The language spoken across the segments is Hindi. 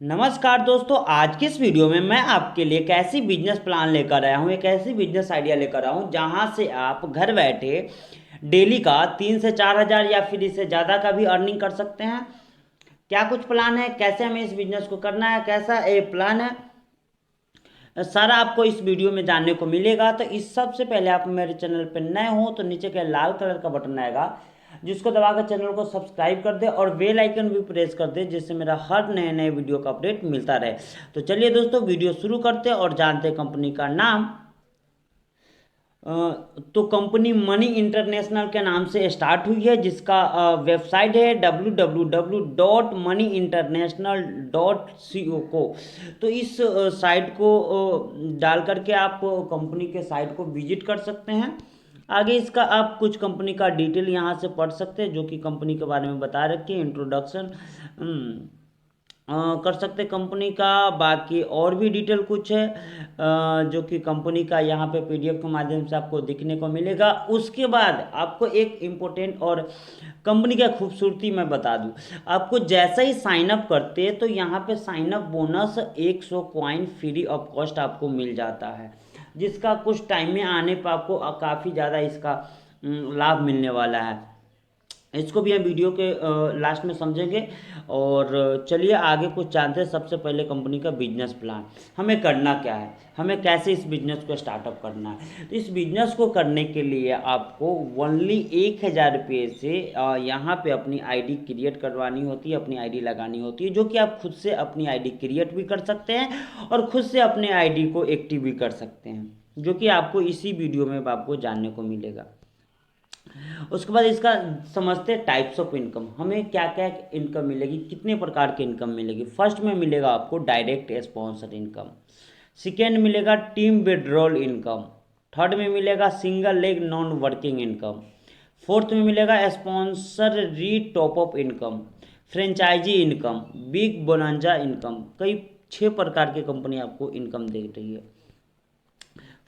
नमस्कार दोस्तों, आज की इस वीडियो में मैं आपके लिए एक ऐसी बिजनेस प्लान लेकर आया हूँ, एक ऐसी बिजनेस आइडिया लेकर आया हूँ जहाँ से आप घर बैठे डेली का 3 से 4 हज़ार या फिर इससे ज़्यादा का भी अर्निंग कर सकते हैं। क्या कुछ प्लान है, कैसे हमें इस बिजनेस को करना है, कैसा ये प्लान है, सारा आपको इस वीडियो में जानने को मिलेगा। तो इस सबसे पहले आप मेरे चैनल पर नए हो तो नीचे के लाल कलर का बटन आएगा जिसको दबाकर चैनल को सब्सक्राइब कर दे और बेल आइकन भी प्रेस कर दे जिससे मेरा हर नए नए वीडियो का अपडेट मिलता रहे। तो चलिए दोस्तों, वीडियो शुरू करते हैं और जानते हैं कंपनी का नाम। अ, तो कंपनी मनी इंटरनेशनल के नाम से स्टार्ट हुई है, जिसका वेबसाइट है www.moneyinternational.co। तो इस साइट को डाल करके आप कंपनी के साइट को विजिट कर सकते हैं। आगे इसका आप कुछ कंपनी का डिटेल यहाँ से पढ़ सकते हैं जो कि कंपनी के बारे में बता रखी है, इंट्रोडक्शन कर सकते कंपनी का। बाकी और भी डिटेल कुछ है जो कि कंपनी का यहाँ पे पीडीएफ के माध्यम से आपको दिखने को मिलेगा। उसके बाद आपको एक इम्पोर्टेंट और कंपनी की खूबसूरती मैं बता दूँ, आपको जैसा ही साइन अप करते हैं तो यहाँ पे sign up bonus 100 coin free of cost आपको मिल जाता है, जिसका कुछ टाइम में आने पर आपको काफ़ी ज़्यादा इसका लाभ मिलने वाला है। इसको भी हम वीडियो के लास्ट में समझेंगे। और चलिए आगे कुछ जानते हैं। सबसे पहले कंपनी का बिजनेस प्लान, हमें करना क्या है, हमें कैसे इस बिजनेस को स्टार्टअप करना है। तो इस बिजनेस को करने के लिए आपको ओनली 1,000 रुपये से यहाँ पे अपनी आईडी क्रिएट करवानी होती है, अपनी आईडी लगानी होती है, जो कि आप खुद से अपनी आईडी क्रिएट भी कर सकते हैं और खुद से अपने आईडी को एक्टिव भी कर सकते हैं, जो कि आपको इसी वीडियो में आपको जानने को मिलेगा। उसके बाद इसका समझते हैं टाइप्स ऑफ इनकम, हमें क्या क्या इनकम मिलेगी, कितने प्रकार की इनकम मिलेगी। फर्स्ट में मिलेगा आपको डायरेक्ट स्पॉन्सर इनकम, सेकेंड मिलेगा टीम विड्रॉल इनकम, थर्ड में मिलेगा single leg non working income, fourth में मिलेगा sponsor re top up income, franchisee income, big bonanza income. कई 6 प्रकार की कंपनी आपको इनकम दे रही है।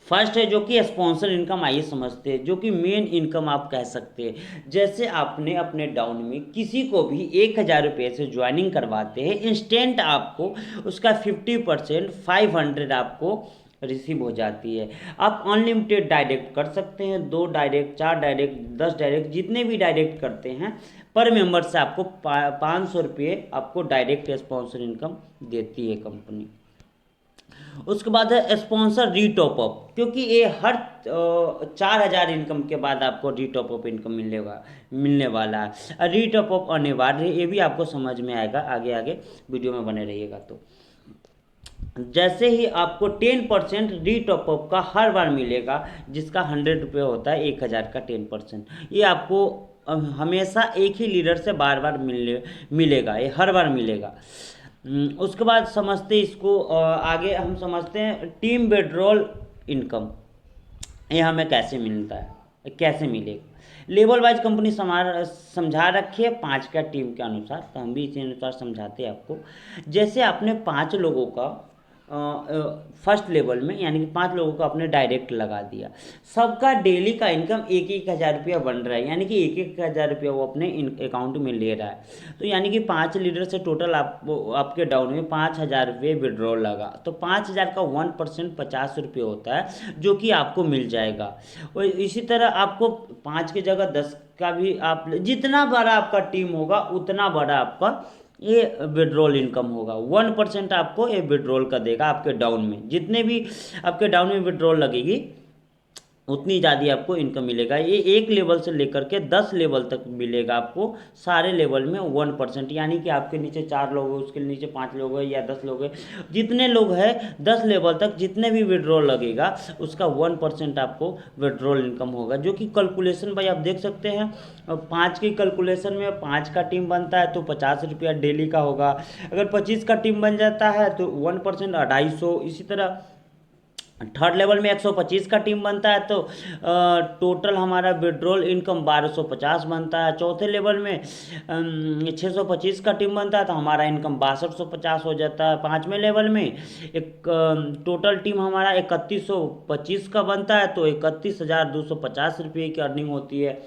फर्स्ट है जो कि स्पॉन्सर इनकम, आइए समझते हैं, जो कि मेन इनकम आप कह सकते हैं। जैसे आपने अपने डाउन में किसी को भी 1,000 रुपये से ज्वाइनिंग करवाते हैं, इंस्टेंट आपको उसका 50% 500 आपको रिसीव हो जाती है। आप अनलिमिटेड डायरेक्ट कर सकते हैं, 2 डायरेक्ट, 4 डायरेक्ट, 10 डायरेक्ट, जितने भी डायरेक्ट करते हैं पर मेंबर से आपको 500 रुपये आपको डायरेक्ट स्पॉन्सर इनकम देती है कंपनी। उसके बाद है स्पॉन्सर रीटॉप अप, क्योंकि ये हर 4,000 इनकम के बाद आपको रीटॉप अप इनकम मिलने वाला है। रीटॉप अप अनिवार्य है, ये भी आपको समझ में आएगा, आगे आगे वीडियो में बने रहिएगा। तो जैसे ही आपको 10% रीटॉप अप का हर बार मिलेगा, जिसका 100 रुपये होता है, 1,000 का 10%, ये आपको हमेशा एक ही लीडर से बार बार मिलेगा, ये हर बार मिलेगा। उसके बाद समझते इसको आगे हम समझते हैं टीम विड्रॉल इनकम, ये हमें कैसे मिलता है, कैसे मिलेगा। लेवल वाइज कंपनी समझा रखी है 5 का टीम के अनुसार, तो हम भी इसी अनुसार समझाते हैं आपको। जैसे आपने 5 लोगों का फर्स्ट लेवल में, यानी कि 5 लोगों को आपने डायरेक्ट लगा दिया, सबका डेली का इनकम 1,000 रुपया बन रहा है, यानी कि 1,000 रुपया वो अपने अकाउंट में ले रहा है। तो यानी कि 5 लीडर से टोटल आपके डाउन में 5,000 रुपये विड्रॉल लगा, तो 5,000 का 1% 50 रुपये होता है, जो कि आपको मिल जाएगा। और इसी तरह आपको 5 की जगह 10 का भी आप, जितना बड़ा आपका टीम होगा उतना बड़ा आपका ये विड्रॉल इनकम होगा। 1% आपको ये विड्रॉल का देगा आपके डाउन में, जितने भी आपके डाउन में विड्रॉल लगेगी उतनी ज़्यादा आपको इनकम मिलेगा। ये एक लेवल से लेकर के 10 लेवल तक मिलेगा आपको, सारे लेवल में 1%, यानी कि आपके नीचे 4 लोग हैं, उसके नीचे 5 लोग हैं या 10 लोग हैं, जितने लोग हैं 10 लेवल तक जितने भी विड्रॉल लगेगा उसका 1% आपको विड्रॉल इनकम होगा, जो कि कैलकुलेशन भाई आप देख सकते हैं। 5 की कैलकुलेशन में 5 का टीम बनता है तो 50 रुपया डेली का होगा। अगर 25 का टीम बन जाता है तो 1% 250। इसी तरह थर्ड लेवल में 125 का टीम बनता है तो टोटल हमारा विड्रॉल इनकम 1,250 बनता है। चौथे लेवल में 625 का टीम बनता है तो हमारा इनकम 6,250 हो जाता है। पाँचवें लेवल में एक टोटल टीम हमारा 3,125 का बनता है तो 31,250 रुपये की अर्निंग होती है।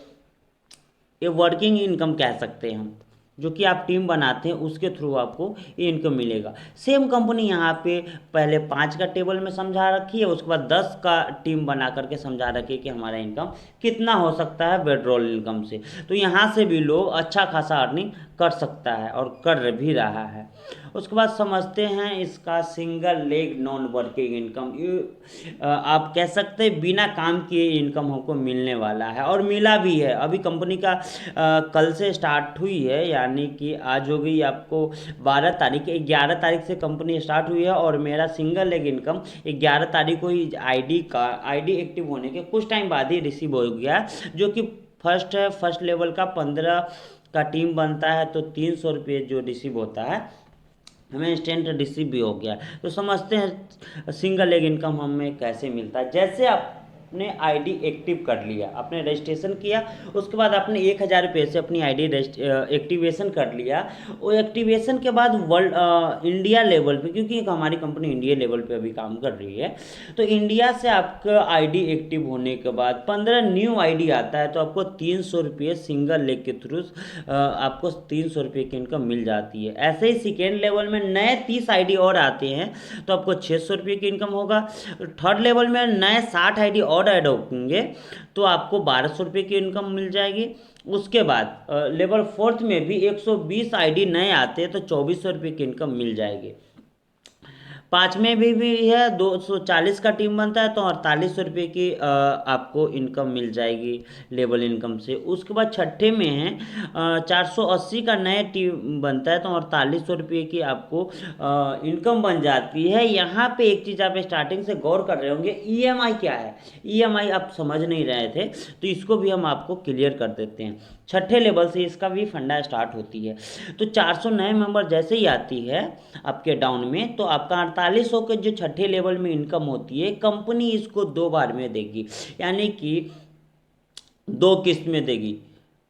ये वर्किंग इनकम कह सकते हैं हम। जो कि आप टीम बनाते हैं उसके थ्रू आपको ये इनकम मिलेगा। सेम कंपनी यहाँ पे पहले 5 का टेबल में समझा रखी है, उसके बाद 10 का टीम बना करके समझा रखी है कि हमारा इनकम कितना हो सकता है विड्रॉल इनकम से। तो यहाँ से भी लोग अच्छा खासा अर्निंग कर सकता है और कर भी रहा है। उसके बाद समझते हैं इसका single leg non working income. ये आप कह सकते हैं बिना काम किए इनकम हमको मिलने वाला है और मिला भी है। अभी कंपनी का कल से स्टार्ट हुई है, यानी कि आज हो गई आपको 12 तारीख, 11 तारीख से कंपनी स्टार्ट हुई है और मेरा सिंगल लेग इनकम 11 तारीख को ही आईडी एक्टिव होने के कुछ टाइम बाद ही रिसीव हो गया, जो कि फर्स्ट है। फर्स्ट लेवल का 15 का टीम बनता है तो 300 रुपये जो रिसीव होता है हमें इंस्टेंट रिसीव भी हो गया। तो समझते हैं सिंगल लेग इनकम हमें कैसे मिलता है। जैसे आपने आईडी एक्टिव कर लिया, आपने रजिस्ट्रेशन किया, उसके बाद आपने 1000 रुपये से अपनी आईडी एक्टिवेशन कर लिया। वो एक्टिवेशन के बाद वर्ल्ड इंडिया लेवल पे, क्योंकि हमारी कंपनी इंडिया लेवल पे अभी काम कर रही है, तो इंडिया से आपका आईडी एक्टिव होने के बाद 15 न्यू आईडी आता है तो आपको 300 रुपये सिंगल लेग के थ्रू आपको 300 रुपये की इनकम मिल जाती है। ऐसे ही सेकेंड लेवल में नए 30 आईडी और आते हैं तो आपको 600 रुपये की इनकम होगा। थर्ड लेवल में नए 60 आईडी और ऐड होंगे तो आपको 1200 रुपये की इनकम मिल जाएगी। उसके बाद लेवल फोर्थ में भी 120 आईडी नए आते हैं तो 2400 रुपये की इनकम मिल जाएगी। पाँचवें भी है 240 का टीम बनता है तो 4800 रुपये की आपको इनकम मिल जाएगी लेवल इनकम से। उसके बाद छठे में है 480 का नया टीम बनता है तो 4800 रुपये की आपको इनकम बन जाती है। यहाँ पे एक चीज़ आप स्टार्टिंग से गौर कर रहे होंगे, ईएमआई क्या है। ईएमआई आप समझ नहीं रहे थे तो इसको भी हम आपको क्लियर कर देते हैं। छठे लेवल से इसका भी फंडा स्टार्ट होती है। तो 400 नए मेंबर जैसे ही आती है आपके डाउन में तो आपका 4800 के जो छठे लेवल में इनकम होती है कंपनी इसको 2 बार में देगी, यानी कि 2 किस्त में देगी।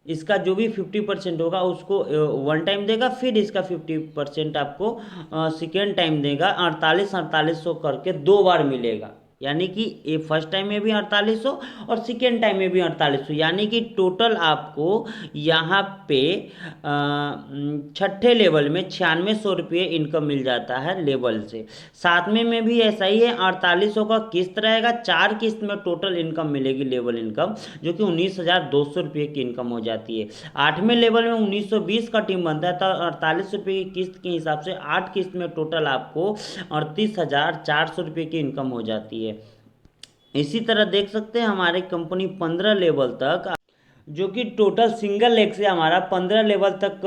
इसका जो भी 50% होगा उसको वन टाइम देगा, फिर इसका 50% आपको सेकेंड टाइम देगा। 4800 करके 2 बार मिलेगा, यानी कि ये फर्स्ट टाइम में भी 4800 और सेकेंड टाइम में भी 4800, यानी कि टोटल आपको यहाँ पे छठे लेवल में 9600 रुपये इनकम मिल जाता है लेवल से। सातवें में भी ऐसा ही है, 4800 का किस्त रहेगा, 4 किस्त में टोटल इनकम मिलेगी लेवल इनकम, जो कि 19200 रुपये की इनकम हो जाती है। आठवें लेवल में 1920 का टीम बनता है तो 48 रुपये की किस्त के हिसाब से 8 किस्त में टोटल आपको 38400 रुपये की इनकम हो जाती है। इसी तरह देख सकते हैं हमारी कंपनी 15 लेवल तक, जो कि टोटल सिंगल लेग से हमारा 15 लेवल तक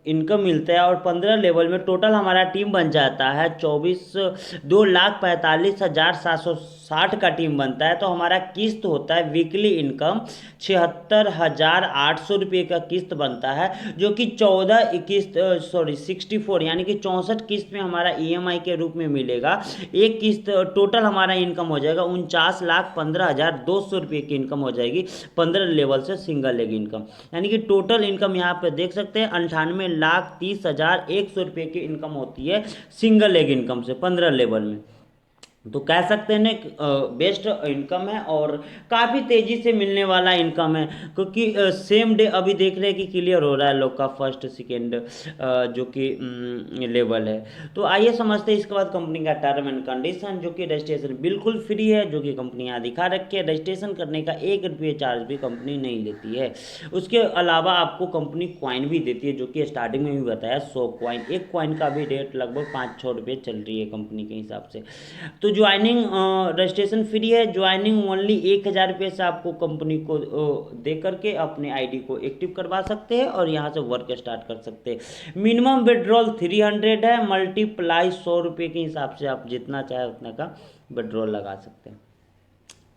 इनकम मिलता है और 15 लेवल में टोटल हमारा टीम बन जाता है 2,45,760 का टीम बनता है। तो हमारा किस्त होता है वीकली इनकम 76,800 रुपये का किस्त बनता है, जो कि 64 यानी कि 64 किस्त में हमारा ईएमआई के रूप में मिलेगा। एक किस्त टोटल हमारा इनकम हो जाएगा 49,15,200 रुपये की इनकम हो जाएगी 15 लेवल से सिंगल लेग इनकम। यानी कि टोटल इनकम यहाँ पे देख सकते हैं 98,30,100 रुपये की इनकम होती है सिंगल लेग इनकम से 15 लेवल में। तो कह सकते हैं बेस्ट इनकम है और काफ़ी तेज़ी से मिलने वाला इनकम है, क्योंकि सेम डे अभी देख रहे हैं कि क्लियर हो रहा है लोग का फर्स्ट सेकेंड जो कि लेवल है। तो आइए समझते हैं इसके बाद कंपनी का टर्म एंड कंडीशन, जो कि रजिस्ट्रेशन बिल्कुल फ्री है, जो कि कंपनी यहाँ दिखा रखी है। रजिस्ट्रेशन करने का 1 रुपये चार्ज भी कंपनी नहीं लेती है। उसके अलावा आपको कंपनी कॉइन भी देती है, जो कि स्टार्टिंग में भी बताया 100 कॉइन। एक कॉइन का भी रेट लगभग 5-6 रुपये चल रही है कंपनी के हिसाब से। तो ज्वाइनिंग रजिस्ट्रेशन फ्री है, ज्वाइनिंग ओनली 1000 रुपये से आपको कंपनी को दे करके अपने आईडी को एक्टिव करवा सकते हैं और यहाँ से वर्क स्टार्ट कर सकते हैं। मिनिमम विड्रॉल 300 है, मल्टीप्लाई 100 रुपये के हिसाब से आप जितना चाहे उतना का विड्रॉल लगा सकते हैं।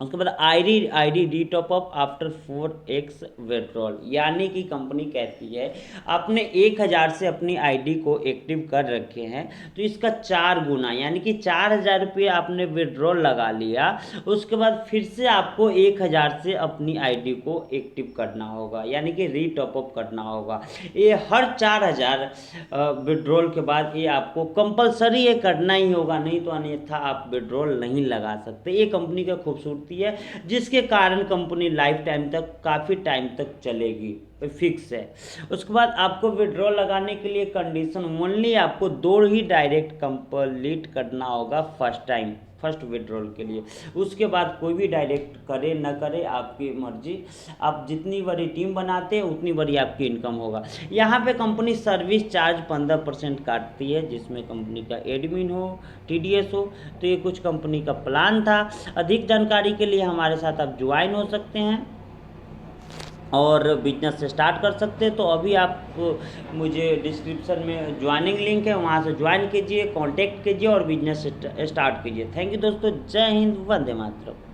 उसके बाद ID D top up after 4x withdrawal, यानी कि कंपनी कहती है आपने 1000 से अपनी आईडी को एक्टिव कर रखे हैं तो इसका 4 गुना, यानी कि 4000 रुपये आपने विड्रॉल लगा लिया, उसके बाद फिर से आपको 1000 से अपनी आईडी को एक्टिव करना होगा, यानी कि री टॉप अप करना होगा। ये हर 4000 विड्रॉल के बाद ये आपको कंपलसरी ये करना ही होगा, नहीं तो अन्यथा आप विड्रॉल नहीं लगा सकते। ये कंपनी का खूबसूरती होती है, जिसके कारण कंपनी लाइफ टाइम तक काफ़ी टाइम तक चलेगी, फिक्स है। उसके बाद आपको विड्रॉ लगाने के लिए कंडीशन ओनली आपको 2 ही डायरेक्ट कंप्लीट करना होगा फर्स्ट विड्रॉल के लिए। उसके बाद कोई भी डायरेक्ट करे ना करे आपकी मर्जी, आप जितनी बड़ी टीम बनाते हैं उतनी बड़ी आपकी इनकम होगा। यहाँ पे कंपनी सर्विस चार्ज 15% काटती है, जिसमें कंपनी का एडमिन हो, TDS हो। तो ये कुछ कंपनी का प्लान था। अधिक जानकारी के लिए हमारे साथ आप ज्वाइन हो सकते हैं और बिजनेस स्टार्ट कर सकते हैं। तो अभी आप मुझे डिस्क्रिप्शन में ज्वाइनिंग लिंक है, वहाँ से ज्वाइन कीजिए, कांटेक्ट कीजिए और बिजनेस स्टार्ट कीजिए। थैंक यू दोस्तों, जय हिंद, वंदे मातरम।